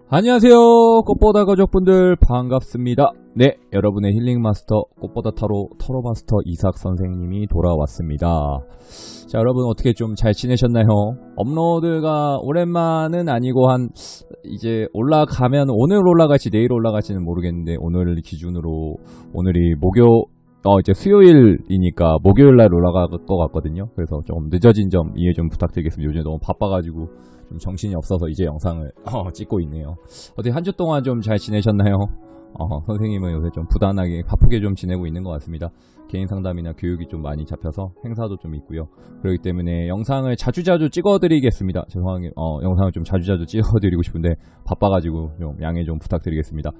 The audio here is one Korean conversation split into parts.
안녕하세요, 꽃보다 가족분들 반갑습니다. 네, 여러분의 힐링마스터 꽃보다 타로 마스터 이삭 선생님이 돌아왔습니다. 자, 여러분 어떻게 좀 잘 지내셨나요? 업로드가 오랜만은 아니고 이제 올라가면 오늘 올라갈지 내일 올라갈지는 모르겠는데, 오늘 기준으로 오늘이 이제 수요일이니까 목요일날 올라갈 것 같거든요. 그래서 좀 늦어진 점 이해 좀 부탁드리겠습니다. 요즘에 너무 바빠가지고 좀 정신이 없어서 이제 영상을 찍고 있네요. 어떻게 한 주 동안 좀 잘 지내셨나요? 선생님은 요새 좀 부단하게 바쁘게 좀 지내고 있는 것 같습니다. 개인 상담이나 교육이 좀 많이 잡혀서 행사도 좀 있고요. 그렇기 때문에 영상을 자주자주 찍어드리겠습니다. 죄송하게 영상을 좀 자주자주 찍어드리고 싶은데 바빠가지고 좀 양해 좀 부탁드리겠습니다.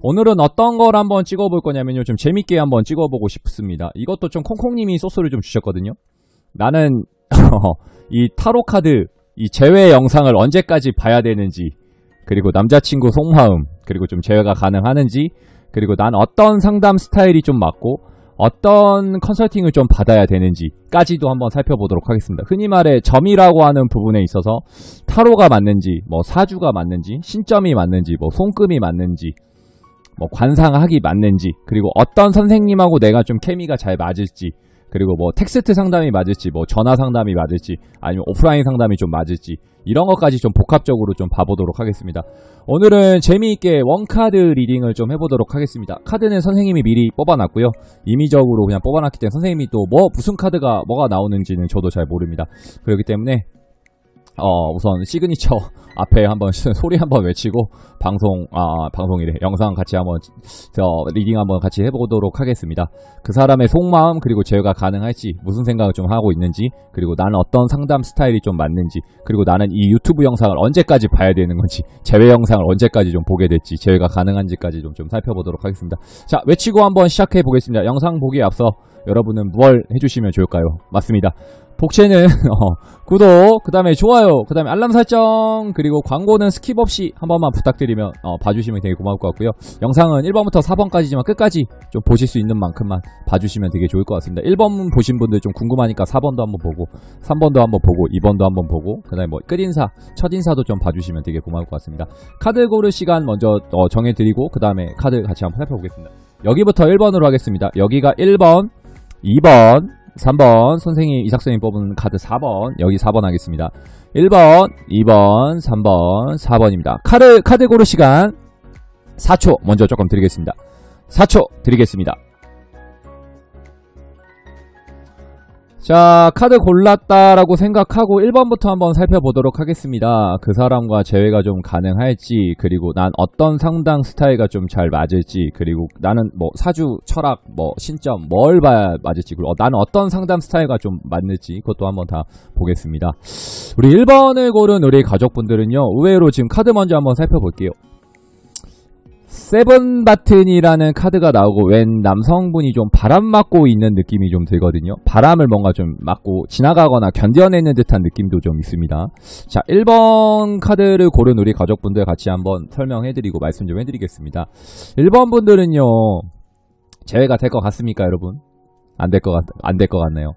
오늘은 어떤 걸 한번 찍어볼 거냐면요, 좀 재밌게 한번 찍어보고 싶습니다. 이것도 좀 콩콩님이 소스를 좀 주셨거든요. 나는 이 타로 카드 이 제외 영상을 언제까지 봐야 되는지, 그리고 남자친구 속마음, 그리고 좀 제외가 가능하는지, 그리고 난 어떤 상담 스타일이 좀 맞고 어떤 컨설팅을 좀 받아야 되는지까지도 한번 살펴보도록 하겠습니다. 흔히 말해 점이라고 하는 부분에 있어서 타로가 맞는지, 뭐 사주가 맞는지, 신점이 맞는지, 뭐 손금이 맞는지, 뭐 관상학이 맞는지, 그리고 어떤 선생님하고 내가 좀 케미가 잘 맞을지, 그리고 뭐 텍스트 상담이 맞을지, 뭐 전화 상담이 맞을지, 아니면 오프라인 상담이 좀 맞을지, 이런 것까지 좀 복합적으로 좀 봐보도록 하겠습니다. 오늘은 재미있게 원카드 리딩을 좀 해보도록 하겠습니다. 카드는 선생님이 미리 뽑아놨고요. 임의적으로 그냥 뽑아놨기 때문에 선생님이 또 무슨 카드가 뭐가 나오는지는 저도 잘 모릅니다. 그렇기 때문에 우선 시그니처 앞에 한번 소리 한번 외치고 방송이래. 영상 같이 한번 리딩 한번 같이 해보도록 하겠습니다. 그 사람의 속마음, 그리고 제외가 가능할지, 무슨 생각을 좀 하고 있는지, 그리고 나는 어떤 상담 스타일이 좀 맞는지, 그리고 나는 이 유튜브 영상을 언제까지 봐야 되는 건지, 제외 영상을 언제까지 좀 보게 될지, 제외가 가능한지까지 좀 살펴보도록 하겠습니다. 자, 외치고 한번 시작해 보겠습니다. 영상 보기에 앞서 여러분은 뭘 해주시면 좋을까요? 맞습니다. 복채는 구독, 그 다음에 좋아요, 그 다음에 알람 설정, 그리고 광고는 스킵 없이 한 번만 부탁드리면 봐주시면 되게 고마울 것 같고요. 영상은 1번부터 4번까지지만 끝까지 좀 보실 수 있는 만큼만 봐주시면 되게 좋을 것 같습니다. 1번 보신 분들 좀 궁금하니까 4번도 한번 보고, 3번도 한번 보고, 2번도 한번 보고, 그 다음에 뭐 끝인사, 첫인사도 좀 봐주시면 되게 고마울 것 같습니다. 카드 고를 시간 먼저 정해드리고, 그 다음에 카드 같이 한번 살펴보겠습니다. 여기부터 1번으로 하겠습니다. 여기가 1번, 2번, 3번, 선생님, 이삭선생님 뽑은 카드 4번, 여기 4번 하겠습니다. 1번, 2번, 3번, 4번입니다. 카드 고를 시간 4초 먼저 조금 드리겠습니다. 4초 드리겠습니다. 자, 카드 골랐다라고 생각하고 1번부터 한번 살펴보도록 하겠습니다. 그 사람과 제외가 좀 가능할지, 그리고 난 어떤 상담 스타일가 좀 잘 맞을지, 그리고 나는 뭐 사주, 철학, 뭐 신점, 뭘 봐야 맞을지, 그리고 나는 어떤 상담 스타일가 좀 맞는지, 그것도 한번 다 보겠습니다. 우리 1번을 고른 우리 가족분들은요, 의외로 지금 카드 먼저 한번 살펴볼게요. 세븐 바튼이라는 카드가 나오고, 웬 남성분이 좀 바람 맞고 있는 느낌이 좀 들거든요. 바람을 뭔가 좀 맞고 지나가거나 견뎌내는 듯한 느낌도 좀 있습니다. 자, 1번 카드를 고른 우리 가족분들 같이 한번 설명해드리고 말씀 좀 해드리겠습니다. 1번 분들은요, 제외가 될 것 같습니까, 여러분? 안 될 것 같네요.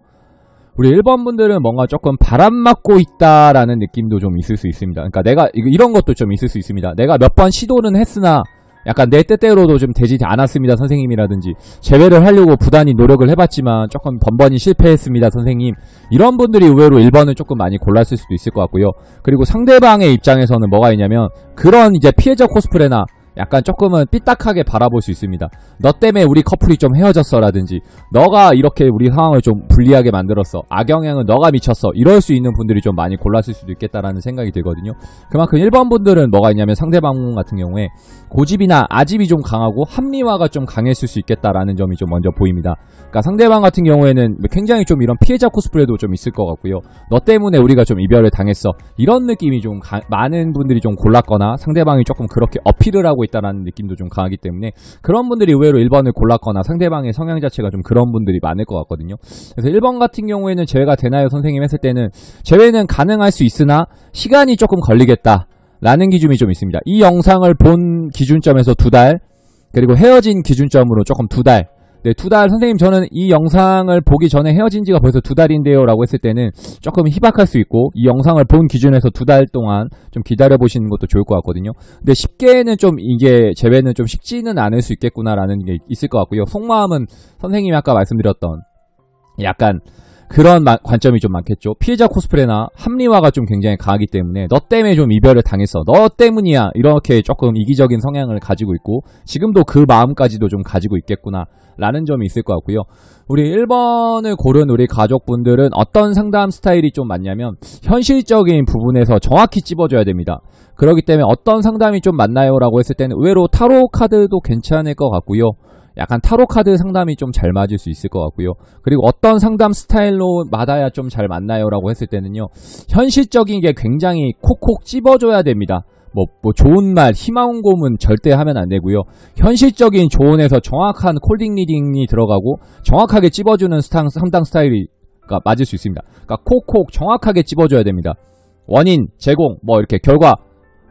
우리 1번 분들은 뭔가 조금 바람 맞고 있다라는 느낌도 좀 있을 수 있습니다. 그러니까 내가 이런 것도 좀 있을 수 있습니다. 내가 몇 번 시도는 했으나 약간 내 뜻대로도 좀 되지 않았습니다, 선생님이라든지. 제외를 하려고 부단히 노력을 해봤지만 조금 번번이 실패했습니다, 선생님. 이런 분들이 의외로 1번을 조금 많이 골랐을 수도 있을 것 같고요. 그리고 상대방의 입장에서는 뭐가 있냐면, 그런 이제 피해자 코스프레나 약간 조금은 삐딱하게 바라볼 수 있습니다. 너 때문에 우리 커플이 좀 헤어졌어 라든지, 너가 이렇게 우리 상황을 좀 불리하게 만들었어, 악영향은 너가 미쳤어, 이럴 수 있는 분들이 좀 많이 골랐을 수도 있겠다라는 생각이 들거든요. 그만큼 1번 분들은 뭐가 있냐면, 상대방 같은 경우에 고집이나 아집이 좀 강하고 합리화가 좀 강했을 수 있겠다라는 점이 좀 먼저 보입니다. 그러니까 상대방 같은 경우에는 굉장히 좀 이런 피해자 코스프레도 좀 있을 것 같고요. 너 때문에 우리가 좀 이별을 당했어, 이런 느낌이 좀 많은 분들이 좀 골랐거나, 상대방이 조금 그렇게 어필을 하고 있다라는 느낌도 좀 강하기 때문에 그런 분들이 의외로 1번을 골랐거나 상대방의 성향 자체가 좀 그런 분들이 많을 것 같거든요. 그래서 1번 같은 경우에는 제외가 되나요, 선생님 했을 때는 제외는 가능할 수 있으나 시간이 조금 걸리겠다 라는 기준이 좀 있습니다. 이 영상을 본 기준점에서 2달, 그리고 헤어진 기준점으로 조금 2달, 네, 2달, 선생님 저는 이 영상을 보기 전에 헤어진 지가 벌써 2달인데요 라고 했을 때는 조금 희박할 수 있고, 이 영상을 본 기준에서 2달 동안 좀 기다려보시는 것도 좋을 것 같거든요. 근데 쉽게는 좀 이게 재회는 좀 쉽지는 않을 수 있겠구나라는 게 있을 것 같고요. 속마음은 선생님이 아까 말씀드렸던 약간 그런 관점이 좀 많겠죠. 피해자 코스프레나 합리화가 좀 굉장히 강하기 때문에 너 때문에 좀 이별을 당했어, 너 때문이야, 이렇게 조금 이기적인 성향을 가지고 있고, 지금도 그 마음까지도 좀 가지고 있겠구나 라는 점이 있을 것 같고요. 우리 1번을 고른 우리 가족분들은 어떤 상담 스타일이 좀 맞냐면 현실적인 부분에서 정확히 찝어줘야 됩니다. 그렇기 때문에 어떤 상담이 좀 맞나요 라고 했을 때는 의외로 타로 카드도 괜찮을 것 같고요. 약간 타로 카드 상담이 좀 잘 맞을 수 있을 것 같고요. 그리고 어떤 상담 스타일로 맞아야 좀 잘 맞나요 라고 했을 때는요, 현실적인 게 굉장히 콕콕 찝어줘야 됩니다. 뭐 좋은 말, 희망 고문 절대 하면 안 되고요. 현실적인 조언에서 정확한 콜딩 리딩이 들어가고 정확하게 찝어주는 상담 스타일이 맞을 수 있습니다. 그러니까 콕콕 정확하게 찝어줘야 됩니다. 원인, 제공, 뭐 이렇게 결과,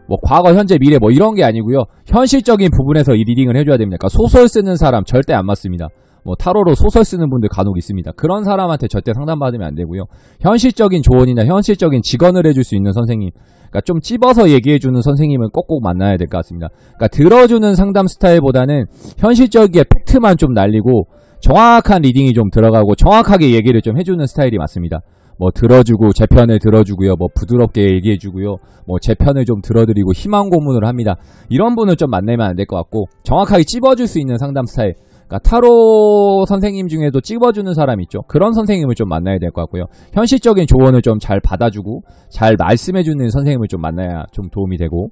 뭐 과거, 현재, 미래 뭐 이런 게 아니고요. 현실적인 부분에서 이 리딩을 해줘야 됩니다. 그러니까 소설 쓰는 사람 절대 안 맞습니다. 뭐 타로로 소설 쓰는 분들 간혹 있습니다. 그런 사람한테 절대 상담받으면 안 되고요. 현실적인 조언이나 현실적인 직언을 해줄 수 있는 선생님, 그러니까 좀 찝어서 얘기해주는 선생님은 꼭꼭 만나야 될 것 같습니다. 그러니까 들어주는 상담 스타일보다는 현실적인 팩트만 좀 날리고 정확한 리딩이 좀 들어가고 정확하게 얘기를 좀 해주는 스타일이 맞습니다. 뭐 들어주고 제 편을 들어주고요, 뭐 부드럽게 얘기해주고요, 뭐 제 편을 좀 들어드리고 희망 고문을 합니다. 이런 분을 좀 만나면 안 될 것 같고, 정확하게 찝어줄 수 있는 상담 스타일, 그러니까 타로 선생님 중에도 찝어주는 사람 있죠. 그런 선생님을 좀 만나야 될 것 같고요. 현실적인 조언을 좀 잘 받아주고 잘 말씀해주는 선생님을 좀 만나야 좀 도움이 되고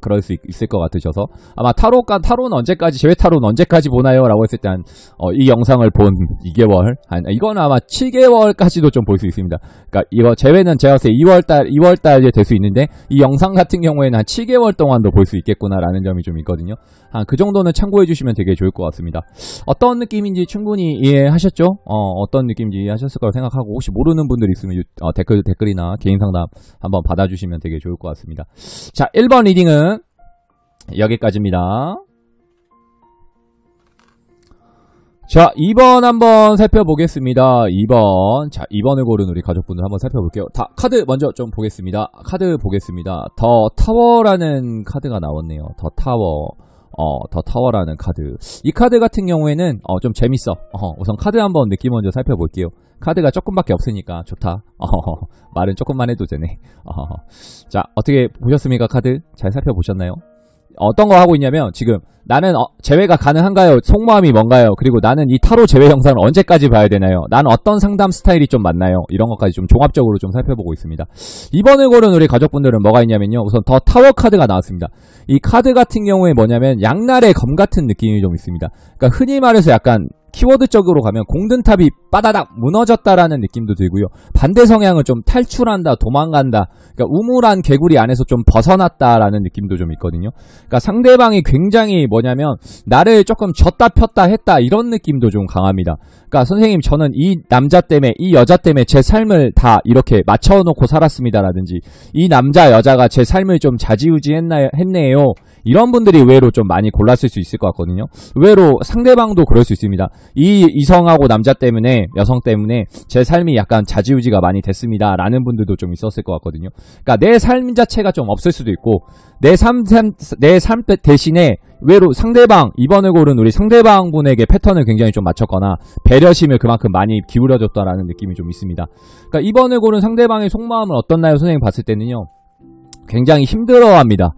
그럴 수 있을 것 같으셔서, 아마 타로는 언제까지, 재회 타로는 언제까지 보나요? 라고 했을 때 이 영상을 본 2개월, 이거는 아마 7개월까지도 좀 볼 수 있습니다. 그러니까 이거 재회는 제가 봤을 때 2월달에 될 수 있는데, 이 영상 같은 경우에는 한 7개월 동안도 볼 수 있겠구나라는 점이 좀 있거든요. 그 정도는 참고해 주시면 되게 좋을 것 같습니다. 어떤 느낌인지 충분히 이해하셨죠? 어떤 느낌인지 이해하셨을 거라고 생각하고, 혹시 모르는 분들 있으면 댓글이나 개인 상담 한번 받아주시면 되게 좋을 것 같습니다. 자, 1번 리딩은 여기까지입니다. 자, 2번 한번 살펴보겠습니다. 2번. 자, 2번을 고른 우리 가족분들 한번 살펴볼게요. 카드 먼저 좀 보겠습니다. 카드 보겠습니다. 더 타워라는 카드가 나왔네요. 더 타워라는 카드. 이 카드 같은 경우에는 좀 재밌어. 우선 카드 한번 느낌 먼저 살펴볼게요. 카드가 조금밖에 없으니까 좋다. 말은 조금만 해도 되네. 자, 어떻게 보셨습니까? 카드 잘 살펴보셨나요? 어떤 거 하고 있냐면, 지금 나는 재회가 가능한가요? 속마음이 뭔가요? 그리고 나는 이 타로 재회 영상을 언제까지 봐야 되나요? 나는 어떤 상담 스타일이 좀 맞나요? 이런 것까지 좀 종합적으로 좀 살펴보고 있습니다. 2번을 고른 우리 가족분들은 뭐가 있냐면요, 우선 더 타워 카드가 나왔습니다. 이 카드 같은 경우에 뭐냐면 양날의 검 같은 느낌이 좀 있습니다. 그러니까 흔히 말해서 약간 키워드적으로 가면 공든탑이 빠다닥 무너졌다라는 느낌도 들고요. 반대 성향을 좀 탈출한다, 도망간다, 그러니까 우물한 개구리 안에서 좀 벗어났다라는 느낌도 좀 있거든요. 그러니까 상대방이 굉장히 뭐냐면 나를 조금 졌다 폈다 했다, 이런 느낌도 좀 강합니다. 그러니까 선생님 저는 이 남자 때문에, 이 여자 때문에 제 삶을 다 이렇게 맞춰놓고 살았습니다라든지, 이 남자 여자가 제 삶을 좀 좌지우지 했네요, 이런 분들이 의외로 좀 많이 골랐을 수 있을 것 같거든요. 의외로 상대방도 그럴 수 있습니다. 이 이성하고 남자 때문에, 여성 때문에 제 삶이 약간 좌지우지가 많이 됐습니다 라는 분들도 좀 있었을 것 같거든요. 그러니까 내 삶 자체가 좀 없을 수도 있고, 내 삶 대신에 의외로 상대방, 2번을 고른 우리 상대방 분에게 패턴을 굉장히 좀 맞췄거나 배려심을 그만큼 많이 기울여줬다라는 느낌이 좀 있습니다. 그러니까 2번을 고른 상대방의 속마음은 어떻나요? 선생님 봤을 때는요, 굉장히 힘들어합니다.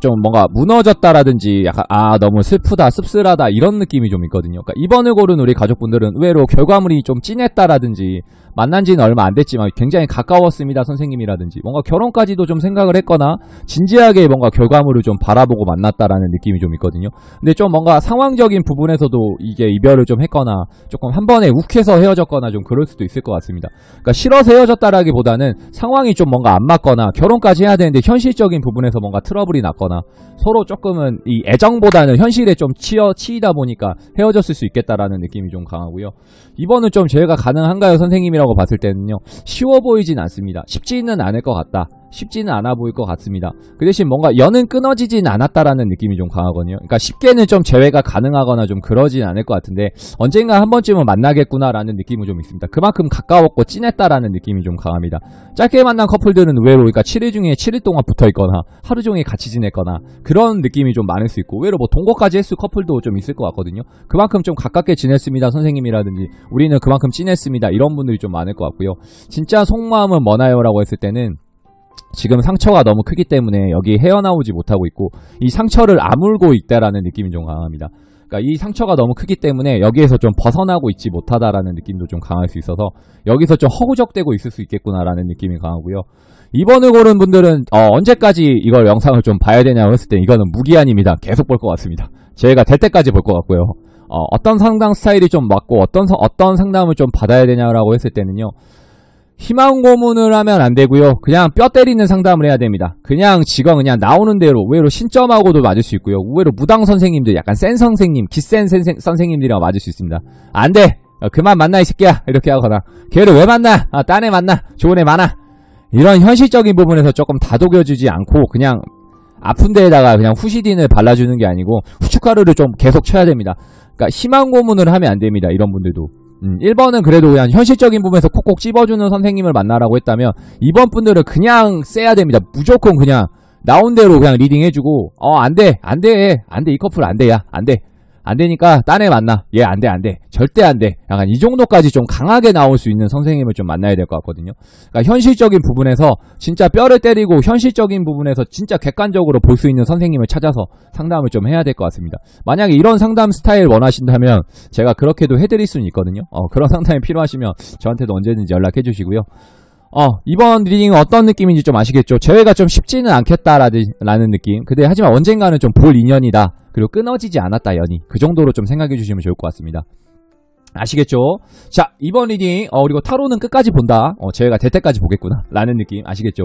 좀 뭔가 무너졌다라든지 약간 너무 슬프다, 씁쓸하다, 이런 느낌이 좀 있거든요. 그러니까 2번을 고른 우리 가족분들은 의외로 결과물이 좀 진했다라든지, 만난 지는 얼마 안 됐지만 굉장히 가까웠습니다 선생님이라든지, 뭔가 결혼까지도 좀 생각을 했거나 진지하게 뭔가 결과물을 좀 바라보고 만났다라는 느낌이 좀 있거든요. 근데 좀 뭔가 상황적인 부분에서도 이게 이별을 좀 했거나 조금 한 번에 욱해서 헤어졌거나 좀 그럴 수도 있을 것 같습니다. 그러니까 싫어서 헤어졌다라기보다는 상황이 좀 뭔가 안 맞거나 결혼까지 해야 되는데 현실적인 부분에서 뭔가 트러블이 났거나 서로 조금은 이 애정보다는 현실에 좀 치이다 보니까 헤어졌을 수 있겠다라는 느낌이 좀 강하고요. 이번은 좀 재회가 가능한가요 선생님이라고 봤을 때는요, 쉬워 보이진 않습니다. 쉽지는 않을 것 같다. 쉽지는 않아 보일 것 같습니다. 그 대신 뭔가 연은 끊어지진 않았다라는 느낌이 좀 강하거든요. 그러니까 쉽게는 좀 재회가 가능하거나 좀 그러진 않을 것 같은데 언젠가 한 번쯤은 만나겠구나라는 느낌은 좀 있습니다. 그만큼 가까웠고 진했다라는 느낌이 좀 강합니다. 짧게 만난 커플들은 의외로 그러니까 7일 중에 7일 동안 붙어있거나 하루 종일 같이 지냈거나 그런 느낌이 좀 많을 수 있고 의외로 뭐 동거까지 했을 커플도 좀 있을 것 같거든요. 그만큼 좀 가깝게 지냈습니다 선생님이라든지 우리는 그만큼 친했습니다 이런 분들이 좀 많을 것 같고요. 진짜 속마음은 뭐나요? 라고 했을 때는 지금 상처가 너무 크기 때문에 여기 헤어나오지 못하고 있고 이 상처를 아물고 있다라는 느낌이 좀 강합니다. 그러니까 이 상처가 너무 크기 때문에 여기에서 좀 벗어나고 있지 못하다라는 느낌도 좀 강할 수 있어서 여기서 좀 허우적대고 있을 수 있겠구나라는 느낌이 강하고요. 2번을 고른 분들은 언제까지 이걸 영상을 좀 봐야 되냐고 했을 때 이거는 무기한입니다. 계속 볼 것 같습니다. 제가 될 때까지 볼 것 같고요. 어떤 상담 스타일이 좀 맞고 어떤 상담을 좀 받아야 되냐라고 했을 때는요. 희망 고문을 하면 안 되고요. 그냥 뼈 때리는 상담을 해야 됩니다. 그냥 그냥 나오는 대로 의외로 신점하고도 맞을 수 있고요. 의외로 무당 선생님들 약간 센 선생님, 기센 선생님들이랑 맞을 수 있습니다. 안 돼! 그만 만나 이 새끼야! 이렇게 하거나 걔를 왜 만나! 딴 애 만나! 좋은 애 많아! 이런 현실적인 부분에서 조금 다독여주지 않고 그냥 아픈 데에다가 그냥 후시딘을 발라주는 게 아니고 후춧가루를 좀 계속 쳐야 됩니다. 그러니까 희망 고문을 하면 안 됩니다. 이런 분들도. 1번은 그래도 그냥 현실적인 부분에서 콕콕 찝어주는 선생님을 만나라고 했다면 2번 분들은 그냥 세야 됩니다. 무조건 그냥 나온 대로 그냥 리딩 해주고 안 돼 이 커플 안 돼 야 안 돼 안 되니까 딴 애 만나 얘 안 돼 절대 안 돼 약간 이 정도까지 좀 강하게 나올 수 있는 선생님을 좀 만나야 될 것 같거든요. 그러니까 현실적인 부분에서 진짜 뼈를 때리고 현실적인 부분에서 진짜 객관적으로 볼 수 있는 선생님을 찾아서 상담을 좀 해야 될 것 같습니다. 만약에 이런 상담 스타일 원하신다면 제가 그렇게도 해드릴 수는 있거든요. 그런 상담이 필요하시면 저한테도 언제든지 연락해 주시고요. 이번 리딩은 어떤 느낌인지 좀 아시겠죠? 재회가 좀 쉽지는 않겠다라는 느낌. 근데 하지만 언젠가는 좀 볼 인연이다. 그리고 끊어지지 않았다 연이. 그 정도로 좀 생각해 주시면 좋을 것 같습니다. 아시겠죠? 자, 이번 리딩 그리고 타로는 끝까지 본다. 재회가 될 때까지 보겠구나 라는 느낌 아시겠죠?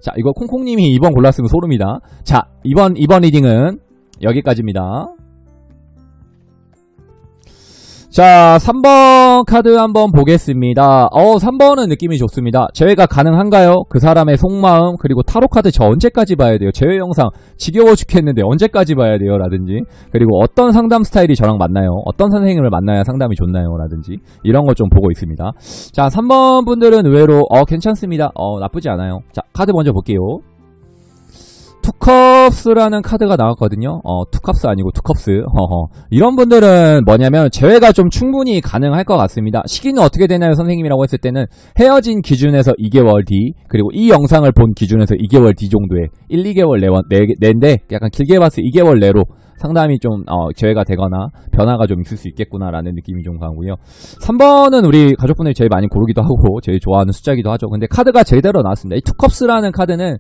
자, 이거 콩콩님이 2번 골랐으면 소름이다. 자, 이번 리딩은 여기까지입니다. 자, 3번 카드 한번 보겠습니다. 3번은 느낌이 좋습니다. 재회가 가능한가요? 그 사람의 속마음, 그리고 타로 카드 저 언제까지 봐야 돼요? 재회 영상 지겨워 죽겠는데 언제까지 봐야 돼요? 라든지, 그리고 어떤 상담 스타일이 저랑 맞나요? 어떤 선생님을 만나야 상담이 좋나요? 라든지, 이런 거 좀 보고 있습니다. 자, 3번 분들은 의외로, 괜찮습니다. 나쁘지 않아요. 자, 카드 먼저 볼게요. 투컵스라는 카드가 나왔거든요. 투컵스 아니고 투컵스. 이런 분들은 뭐냐면 재회가 좀 충분히 가능할 것 같습니다. 시기는 어떻게 되나요 선생님이라고 했을 때는 헤어진 기준에서 2개월 뒤, 그리고 이 영상을 본 기준에서 2개월 뒤 정도에 1, 2개월 내인데 약간 길게 봤을 때 2개월 내로 상담이 좀 재회가 되거나 변화가 좀 있을 수 있겠구나라는 느낌이 좀 강하고요. 3번은 우리 가족분들이 제일 많이 고르기도 하고 제일 좋아하는 숫자이기도 하죠. 근데 카드가 제대로 나왔습니다. 이 투컵스라는 카드는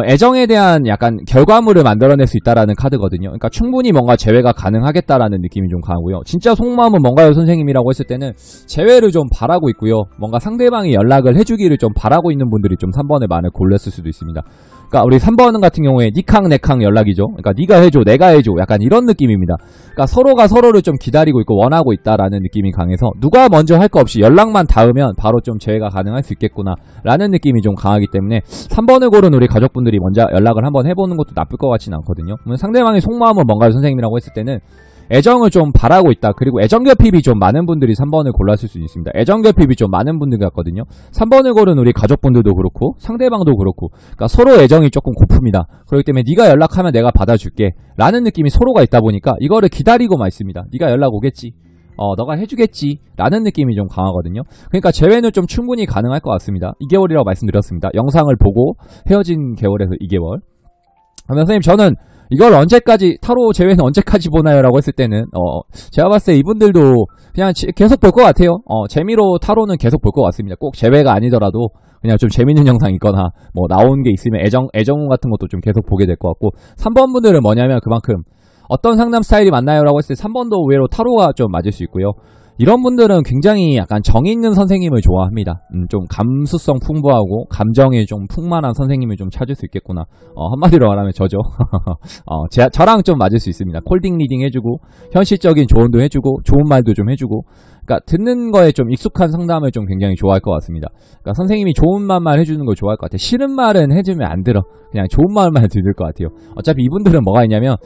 애정에 대한 약간 결과물을 만들어낼 수 있다라는 카드거든요. 그러니까 충분히 뭔가 재회가 가능하겠다라는 느낌이 좀 강하고요. 진짜 속마음은 뭔가요 선생님이라고 했을 때는 재회를 좀 바라고 있고요. 뭔가 상대방이 연락을 해주기를 좀 바라고 있는 분들이 좀 3번을 많이 골랐을 수도 있습니다. 그러니까 우리 3번 같은 경우에 니캉 내캉 연락이죠. 그러니까 네가 해줘 내가 해줘 약간 이런 느낌입니다. 그러니까 서로가 서로를 좀 기다리고 있고 원하고 있다라는 느낌이 강해서 누가 먼저 할 거 없이 연락만 닿으면 바로 좀 재회가 가능할 수 있겠구나 라는 느낌이 좀 강하기 때문에 3번을 고른 우리 가족분들이 먼저 연락을 한번 해보는 것도 나쁠 것 같지는 않거든요. 상대방의 속마음은 뭔가요 선생님이라고 했을 때는 애정을 좀 바라고 있다. 그리고 애정결핍이 좀 많은 분들이 3번을 골랐을 수 있습니다. 애정결핍이 좀 많은 분들 같거든요. 3번을 고른 우리 가족분들도 그렇고 상대방도 그렇고, 그러니까 서로 애정이 조금 고픕니다. 그렇기 때문에 네가 연락하면 내가 받아줄게 라는 느낌이 서로가 있다 보니까 이거를 기다리고만 있습니다. 네가 연락 오겠지, 너가 해주겠지 라는 느낌이 좀 강하거든요. 그러니까 재회는 좀 충분히 가능할 것 같습니다. 2개월이라고 말씀드렸습니다. 영상을 보고 헤어진 개월에서 2개월. 선생님 저는 이걸 언제까지, 타로 재회는 언제까지 보나요? 라고 했을 때는 제가 봤을 때 이분들도 그냥 계속 볼 것 같아요. 재미로 타로는 계속 볼 것 같습니다. 꼭 재회가 아니더라도 그냥 좀 재밌는 영상 있거나 뭐 나온 게 있으면 애정 같은 것도 좀 계속 보게 될 것 같고, 3번 분들은 뭐냐면 그만큼 어떤 상담 스타일이 맞나요? 라고 했을 때 3번도 의외로 타로가 좀 맞을 수 있고요. 이런 분들은 굉장히 약간 정이 있는 선생님을 좋아합니다. 좀 감수성 풍부하고 감정이 좀 풍만한 선생님을 좀 찾을 수 있겠구나. 한마디로 말하면 저죠. 저랑 좀 맞을 수 있습니다. 콜딩 리딩 해주고 현실적인 조언도 해주고 좋은 말도 좀 해주고, 그러니까 듣는 거에 좀 익숙한 상담을 좀 굉장히 좋아할 것 같습니다. 그러니까 선생님이 좋은 말만 해주는 걸 좋아할 것 같아요. 싫은 말은 해주면 안 들어. 그냥 좋은 말만 들을 것 같아요. 어차피 이분들은 뭐가 있냐면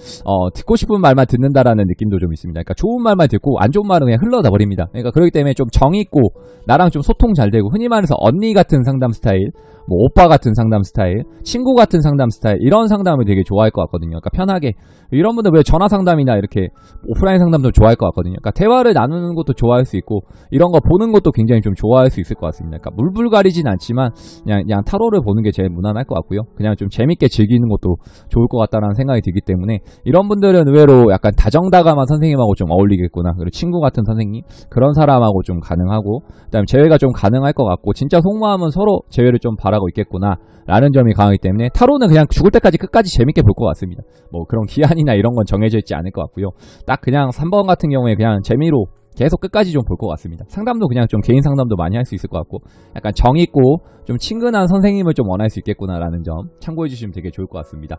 듣고 싶은 말만 듣는다라는 느낌도 좀 있습니다. 그러니까 좋은 말만 듣고 안 좋은 말은 그냥 흘러다 버립니다. 그러니까 그렇기 때문에 좀 정이 있고 나랑 좀 소통 잘 되고, 흔히 말해서 언니 같은 상담 스타일, 뭐 오빠 같은 상담 스타일, 친구 같은 상담 스타일, 이런 상담을 되게 좋아할 것 같거든요. 그러니까 편하게, 이런 분들 왜 전화 상담이나 이렇게 오프라인 상담도 좋아할 것 같거든요. 그러니까 대화를 나누는 것도 좋아할 수 있고, 이런 거 보는 것도 굉장히 좀 좋아할 수 있을 것 같습니다. 그러니까 물불 가리진 않지만 그냥 타로를 보는 게 제일 무난할 것 같고요. 그냥 좀 재밌게 즐기는 것도 좋을 것 같다라는 생각이 들기 때문에, 이런 분들은 의외로 약간 다정다감한 선생님하고 좀 어울리겠구나, 그리고 친구 같은 선생님, 그런 사람하고 좀 가능하고, 그다음에 재회가 좀 가능할 것 같고, 진짜 속마음은 서로 재회를 좀 바라고 있겠구나 라는 점이 강하기 때문에, 타로는 그냥 죽을 때까지 끝까지 재밌게 볼 것 같습니다. 뭐 그런 기한이나 이런 건 정해져 있지 않을 것 같고요. 딱 그냥 3번 같은 경우에 그냥 재미로 계속 끝까지 좀 볼 것 같습니다. 상담도 그냥 좀 개인 상담도 많이 할 수 있을 것 같고, 약간 정있고 좀 친근한 선생님을 좀 원할 수 있겠구나라는 점 참고해 주시면 되게 좋을 것 같습니다.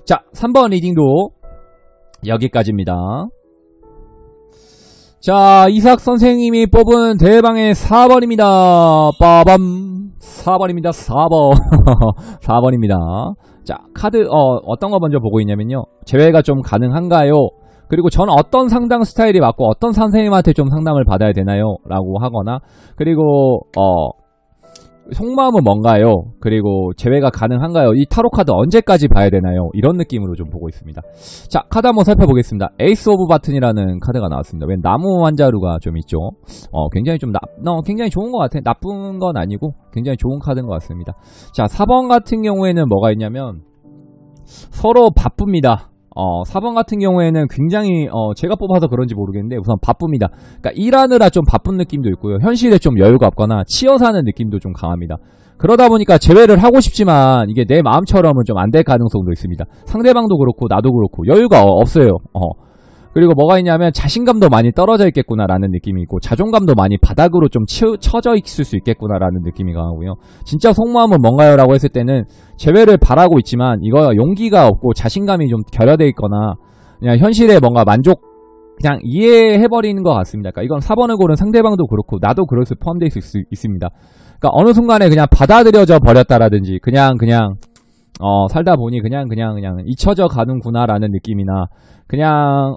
자, 3번 리딩도 여기까지입니다. 자, 이삭 선생님이 뽑은 대방의 4번입니다. 빠밤. 4번입니다. 4번. 4번입니다. 자, 카드 어떤 거 먼저 보고 있냐면요, 재회가 좀 가능한가요? 그리고 저는 어떤 상담 스타일이 맞고 어떤 선생님한테 좀 상담을 받아야 되나요? 라고 하거나, 그리고 속마음은 뭔가요? 그리고 재회가 가능한가요? 이 타로 카드 언제까지 봐야 되나요? 이런 느낌으로 좀 보고 있습니다. 자, 카드 한번 살펴보겠습니다. 에이스 오브 바튼이라는 카드가 나왔습니다. 왜 나무 환자루가 좀 있죠? 굉장히 좀 굉장히 좋은 것 같아요. 나쁜 건 아니고 굉장히 좋은 카드인 것 같습니다. 자, 4번 같은 경우에는 뭐가 있냐면 서로 바쁩니다. 4번 같은 경우에는 굉장히 제가 뽑아서 그런지 모르겠는데 우선 바쁩니다. 그러니까 일하느라 좀 바쁜 느낌도 있고요. 현실에 좀 여유가 없거나 치여 사는 느낌도 좀 강합니다. 그러다 보니까 재회를 하고 싶지만 이게 내 마음처럼은 좀 안 될 가능성도 있습니다. 상대방도 그렇고 나도 그렇고 여유가 없어요. 그리고 뭐가 있냐면 자신감도 많이 떨어져 있겠구나라는 느낌이 있고, 자존감도 많이 바닥으로 좀 처져 있을 수 있겠구나라는 느낌이 강하고요. 진짜 속마음은 뭔가요? 라고 했을 때는 재회를 바라고 있지만 이거 용기가 없고 자신감이 좀 결여돼 있거나 그냥 현실에 뭔가 그냥 이해해버리는 것 같습니다. 그러니까 이건 4번을 고른 상대방도 그렇고 나도 그럴 수 포함되어 있을 수 있습니다. 그러니까 어느 순간에 그냥 받아들여져 버렸다라든지 그냥 살다 보니 그냥 잊혀져 가는구나라는 느낌이나, 그냥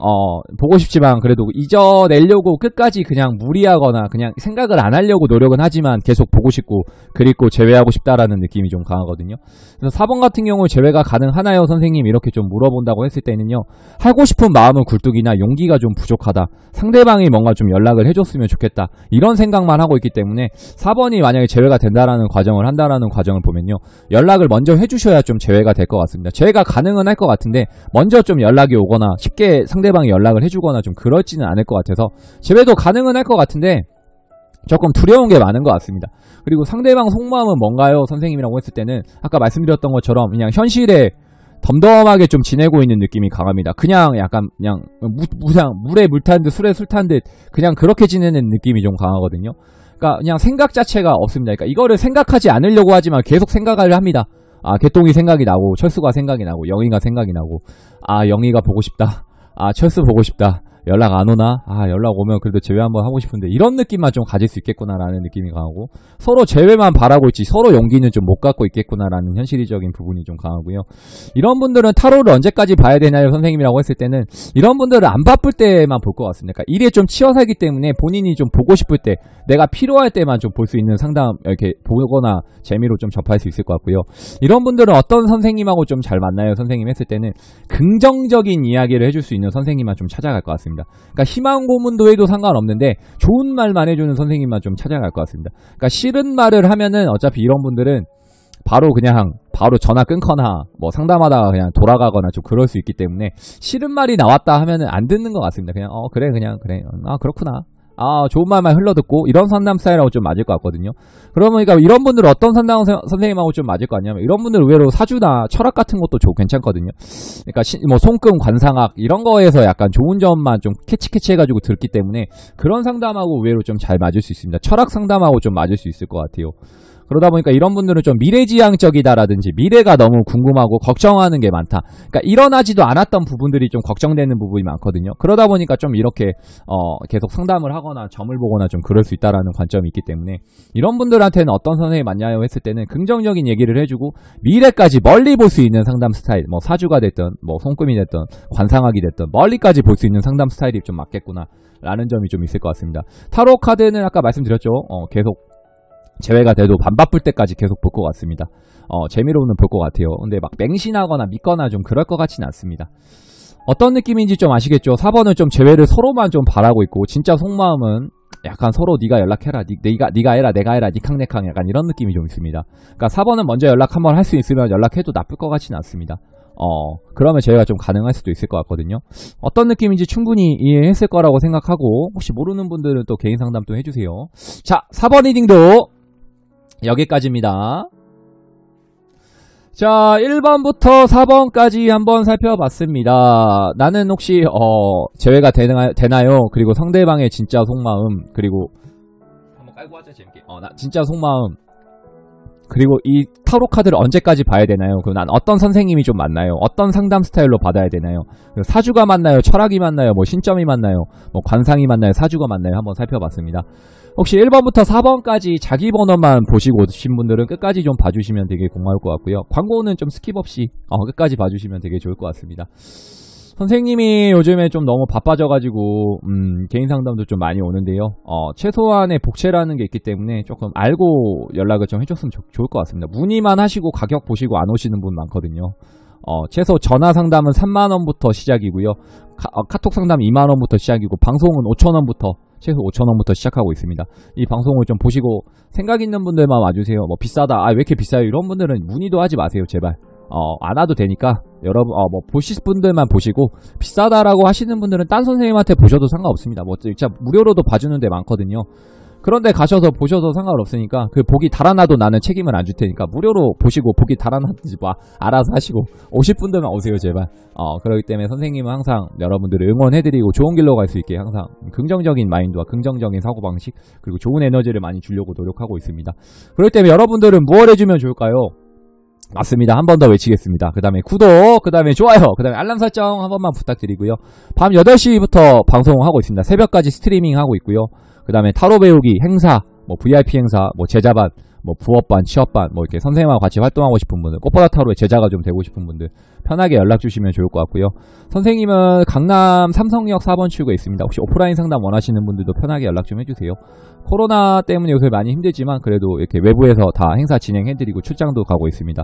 보고 싶지만 그래도 잊어내려고 끝까지 그냥 무리하거나 그냥 생각을 안 하려고 노력은 하지만 계속 보고 싶고 그립고 재회하고 싶다라는 느낌이 좀 강하거든요. 그래서 4번 같은 경우 재회가 가능하나요 선생님? 이렇게 좀 물어본다고 했을 때는요, 하고 싶은 마음은 굴뚝이나 용기가 좀 부족하다, 상대방이 뭔가 좀 연락을 해줬으면 좋겠다, 이런 생각만 하고 있기 때문에 4번이 만약에 재회가 된다라는 과정을 한다라는 과정을 보면요, 연락을 먼저 해주셔야 좀 재회가 될 것 같습니다. 재회가 가능은 할 것 같은데 먼저 좀 연락이 오거나 쉽게 상대방이 연락을 해주거나 좀 그렇지는 않을 것 같아서 재회도 가능은 할 것 같은데 조금 두려운 게 많은 것 같습니다. 그리고 상대방 속마음은 뭔가요 선생님이라고 했을 때는 아까 말씀드렸던 것처럼 그냥 현실에 덤덤하게 좀 지내고 있는 느낌이 강합니다. 그냥 물에 물 탄 듯 술에 술 탄 듯 그냥 그렇게 지내는 느낌이 좀 강하거든요. 그러니까 그냥 생각 자체가 없습니다. 그러니까 이거를 생각하지 않으려고 하지만 계속 생각을 합니다. 개똥이 생각이 나고, 철수가 생각이 나고, 영희가 생각이 나고, 영희가 보고 싶다, 철수 보고 싶다, 연락 안 오나? 연락 오면 그래도 재회 한번 하고 싶은데, 이런 느낌만 좀 가질 수 있겠구나라는 느낌이 강하고, 서로 재회만 바라고 있지 서로 용기는 좀 못 갖고 있겠구나라는 현실적인 부분이 좀 강하고요. 이런 분들은 타로를 언제까지 봐야 되나요 선생님이라고 했을 때는, 이런 분들은 안 바쁠 때만 볼 것 같습니다. 그러니까 일에 좀 치여 살기 때문에 본인이 좀 보고 싶을 때, 내가 필요할 때만 좀 볼 수 있는 상담 이렇게 보거나 재미로 좀 접할 수 있을 것 같고요. 이런 분들은 어떤 선생님하고 좀 잘 맞나요 선생님 했을 때는, 긍정적인 이야기를 해줄 수 있는 선생님만 좀 찾아갈 것 같습니다. 그러니까 희망 고문도 해도 상관없는데 좋은 말만 해주는 선생님만 좀 찾아갈 것 같습니다. 그러니까 싫은 말을 하면은 어차피 이런 분들은 바로 전화 끊거나 뭐 상담하다가 그냥 돌아가거나 좀 그럴 수 있기 때문에, 싫은 말이 나왔다 하면은 안 듣는 것 같습니다. 그냥 그래 그렇구나, 좋은 말만 흘러듣고, 이런 상담 스타일하고 좀 맞을 것 같거든요. 그러니까 이런 분들은 어떤 상담 선생님하고 좀 맞을 것 같냐면, 이런 분들은 의외로 사주나 철학 같은 것도 괜찮거든요. 그러니까 뭐 손금, 관상학 이런 거에서 약간 좋은 점만 좀 캐치해가지고 듣기 때문에 그런 상담하고 의외로 좀 잘 맞을 수 있습니다. 철학 상담하고 좀 맞을 수 있을 것 같아요. 그러다 보니까 이런 분들은 좀 미래지향적이다라든지 미래가 너무 궁금하고 걱정하는 게 많다. 그러니까 일어나지도 않았던 부분들이 좀 걱정되는 부분이 많거든요. 그러다 보니까 좀 이렇게 계속 상담을 하거나 점을 보거나 좀 그럴 수 있다라는 관점이 있기 때문에 이런 분들한테는 어떤 선생님이 맞냐고 했을 때는 긍정적인 얘기를 해주고 미래까지 멀리 볼 수 있는 상담 스타일, 뭐 사주가 됐든 뭐 손금이 됐든 관상학이 됐든 멀리까지 볼 수 있는 상담 스타일이 좀 맞겠구나 라는 점이 좀 있을 것 같습니다. 타로 카드는 아까 말씀드렸죠. 계속 재회가 돼도 반 바쁠 때까지 계속 볼 것 같습니다. 재미로는 볼 것 같아요. 근데 막 맹신하거나 믿거나 좀 그럴 것 같지는 않습니다. 어떤 느낌인지 좀 아시겠죠? 4번은 좀 재회를 서로만 좀 바라고 있고 진짜 속마음은 약간 서로 네가 연락해라, 네가 해라, 내가 해라, 니캉내캉 약간 이런 느낌이 좀 있습니다. 그러니까 4번은 먼저 연락 한번 할 수 있으면 연락해도 나쁠 것 같지는 않습니다. 그러면 저희가 좀 가능할 수도 있을 것 같거든요. 어떤 느낌인지 충분히 이해했을 거라고 생각하고 혹시 모르는 분들은 또 개인 상담 또 해주세요. 자, 4번 리딩도 여기까지입니다. 자, 1번부터 4번까지 한번 살펴봤습니다. 나는 혹시 재회가 되나요? 그리고 상대방의 진짜 속마음, 그리고 한번 깔고 하자 재밌게. 진짜 속마음, 그리고 이 타로 카드를 언제까지 봐야 되나요? 그리고 난 어떤 선생님이 좀 맞나요? 어떤 상담 스타일로 받아야 되나요? 사주가 맞나요? 철학이 맞나요? 뭐 신점이 맞나요? 뭐 관상이 맞나요? 사주가 맞나요? 한번 살펴봤습니다. 혹시 1번부터 4번까지 자기 번호만 보시고 오신 분들은 끝까지 좀 봐주시면 되게 고마울 것 같고요. 광고는 좀 스킵 없이 끝까지 봐주시면 되게 좋을 것 같습니다. 선생님이 요즘에 좀 너무 바빠져가지고 개인 상담도 좀 많이 오는데요. 최소한의 복채라는 게 있기 때문에 조금 알고 연락을 좀 해줬으면 좋을 것 같습니다. 문의만 하시고 가격 보시고 안 오시는 분 많거든요. 최소 전화 상담은 3만원부터 시작이고요. 카톡 상담 2만원부터 시작이고 방송은 5천원부터 최소 5천원부터 시작하고 있습니다. 이 방송을 좀 보시고 생각 있는 분들만 와주세요. 뭐 비싸다, 왜 이렇게 비싸요? 이런 분들은 문의도 하지 마세요, 제발. 안 와도 되니까 여러분 뭐 보실 분들만 보시고 비싸다라고 하시는 분들은 딴 선생님한테 보셔도 상관없습니다. 뭐 진짜 무료로도 봐주는 데 많거든요. 그런데 가셔서 보셔도 상관없으니까 그 보기 달아놔도 나는 책임을 안 줄 테니까 무료로 보시고 보기 달아놔지 마, 알아서 하시고 오실 분들만 오세요, 제발. 그렇기 때문에 선생님은 항상 여러분들을 응원해드리고 좋은 길로 갈 수 있게 항상 긍정적인 마인드와 긍정적인 사고방식 그리고 좋은 에너지를 많이 주려고 노력하고 있습니다. 그렇기 때문에 여러분들은 무엇 해주면 좋을까요? 맞습니다. 한 번 더 외치겠습니다. 그 다음에 구독, 그 다음에 좋아요, 그 다음에 알람 설정 한 번만 부탁드리고요. 밤 8시부터 방송을 하고 있습니다. 새벽까지 스트리밍 하고 있고요. 그 다음에 타로 배우기 행사, 뭐 VIP 행사, 뭐 제자반, 뭐 부업반, 취업반, 뭐 이렇게 선생님하고 같이 활동하고 싶은 분들, 꽃보다 타로의 제자가 좀 되고 싶은 분들 편하게 연락 주시면 좋을 것 같고요. 선생님은 강남 삼성역 4번 출구에 있습니다. 혹시 오프라인 상담 원하시는 분들도 편하게 연락 좀 해주세요. 코로나 때문에 요새 많이 힘들지만 그래도 이렇게 외부에서 다 행사 진행해드리고 출장도 가고 있습니다.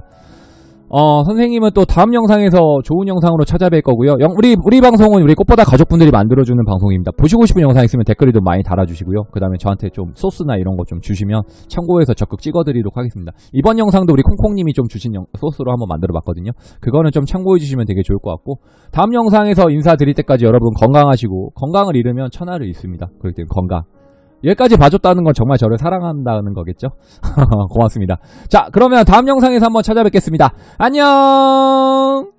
선생님은 또 다음 영상에서 좋은 영상으로 찾아뵐 거고요. 우리 방송은 우리 꽃보다 가족분들이 만들어주는 방송입니다. 보시고 싶은 영상 있으면 댓글에도 많이 달아주시고요. 그 다음에 저한테 좀 소스나 이런 거 좀 주시면 참고해서 적극 찍어드리도록 하겠습니다. 이번 영상도 우리 콩콩님이 좀 주신 소스로 한번 만들어 봤거든요. 그거는 좀 참고해 주시면 되게 좋을 것 같고 다음 영상에서 인사드릴 때까지 여러분 건강하시고 건강을 잃으면 천하를 잃습니다. 그렇기 때문에 건강. 여기까지 봐줬다는 건 정말 저를 사랑한다는 거겠죠? 고맙습니다. 자, 그러면 다음 영상에서 한번 찾아뵙겠습니다. 안녕!